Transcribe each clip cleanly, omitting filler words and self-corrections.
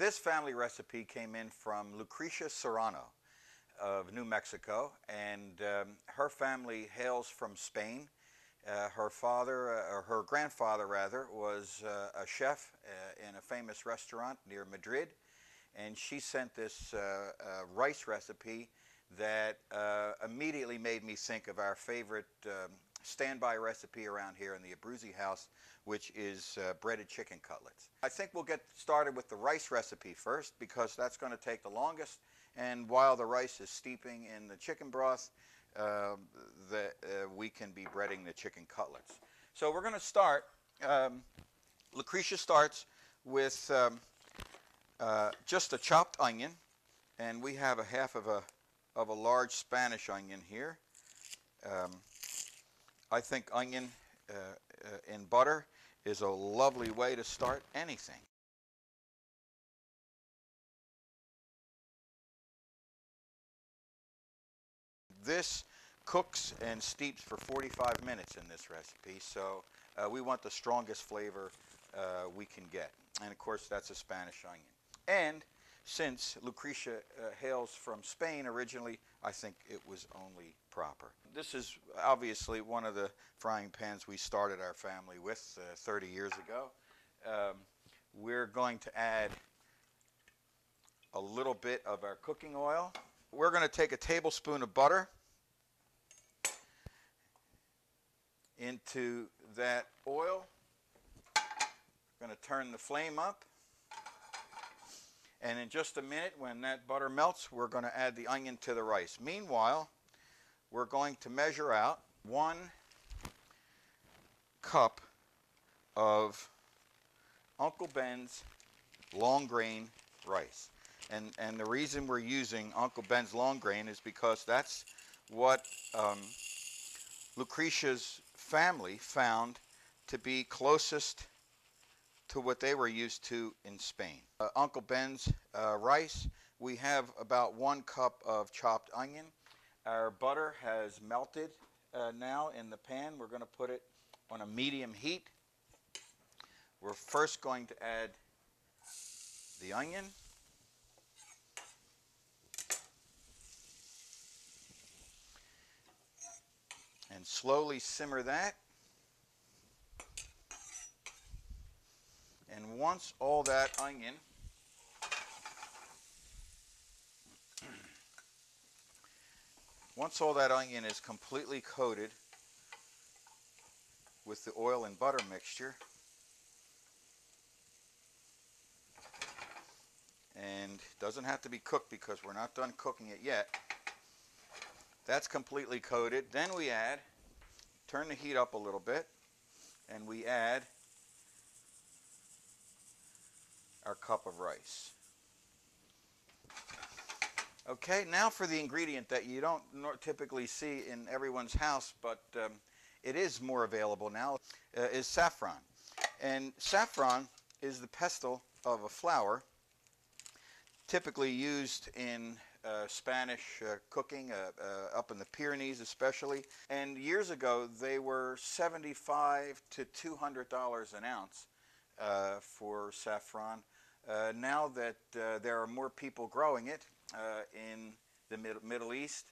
This family recipe came in from Lucrecia Serrano of New Mexico, and her family hails from Spain. Her father, or her grandfather rather, was a chef in a famous restaurant near Madrid, and she sent this rice recipe that immediately made me think of our favorite standby recipe around here in the Abruzzese house, which is breaded chicken cutlets. I think we'll get started with the rice recipe first because that's going to take the longest, and while the rice is steeping in the chicken broth, we can be breading the chicken cutlets. So we're going to start, Lucrecia starts with just a chopped onion, and we have a half of a large Spanish onion here. I think onion in butter is a lovely way to start anything. This cooks and steeps for 45 minutes in this recipe, so we want the strongest flavor we can get. And of course that's a Spanish onion. And since Lucrecia hails from Spain originally, I think it was only proper. This is obviously one of the frying pans we started our family with 30 years ago. We're going to add a little bit of our cooking oil. We're going to take a tablespoon of butter into that oil. We're going to turn the flame up. And in just a minute, when that butter melts, we're going to add the onion to the rice. Meanwhile, we're going to measure out 1 cup of Uncle Ben's long grain rice. And the reason we're using Uncle Ben's long grain is because that's what Lucrecia's family found to be closest to what they were used to in Spain. Uncle Ben's rice, we have about 1 cup of chopped onion. Our butter has melted now in the pan. We're going to put it on a medium heat. We're first going to add the onion. And slowly simmer that. And once all that onion is completely coated with the oil and butter mixture, and doesn't have to be cooked because we're not done cooking it yet. That's completely coated. Then we turn the heat up a little bit, and we add our cup of rice. Okay, now for the ingredient that you don't typically see in everyone's house, but it is more available now, is saffron. And saffron is the pestle of a flower typically used in Spanish cooking, up in the Pyrenees especially. And years ago they were $75 to $200 an ounce for saffron. Now that there are more people growing it in the Middle East,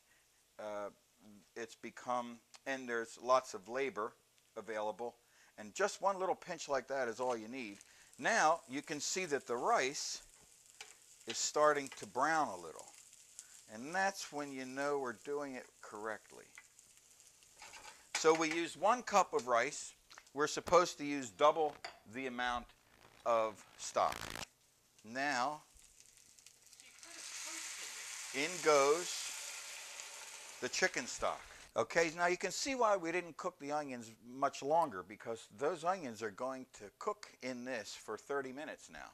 it's become, and there's lots of labor available, and just one little pinch like that is all you need. Now you can see that the rice is starting to brown a little, and that's when you know we're doing it correctly. So we used 1 cup of rice. We're supposed to use double the amount of stock. Now in goes the chicken stock. Okay, now you can see why we didn't cook the onions much longer, because those onions are going to cook in this for 30 minutes now.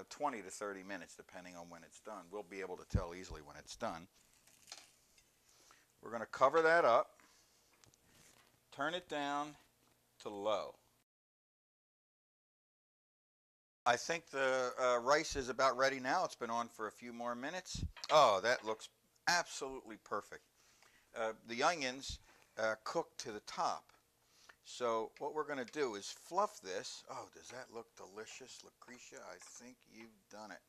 20 to 30 minutes depending on when it's done. We'll be able to tell easily when it's done. We're going to cover that up, turn it down to low. I think the rice is about ready now. It's been on for a few more minutes. Oh, that looks absolutely perfect. The onions cooked to the top. So what we're going to do is fluff this. Oh, does that look delicious, Lucrecia? I think you've done it.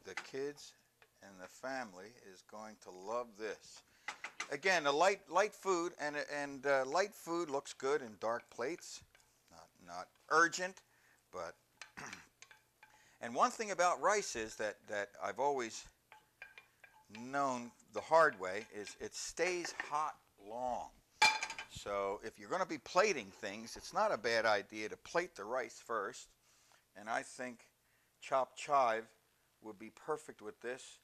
the kids and the family is going to love this. Again, a light food, and light food looks good in dark plates. Not urgent, but and one thing about rice is that I've always known the hard way is it stays hot long. So if you're going to be plating things, it's not a bad idea to plate the rice first. And I think chopped chive would be perfect with this.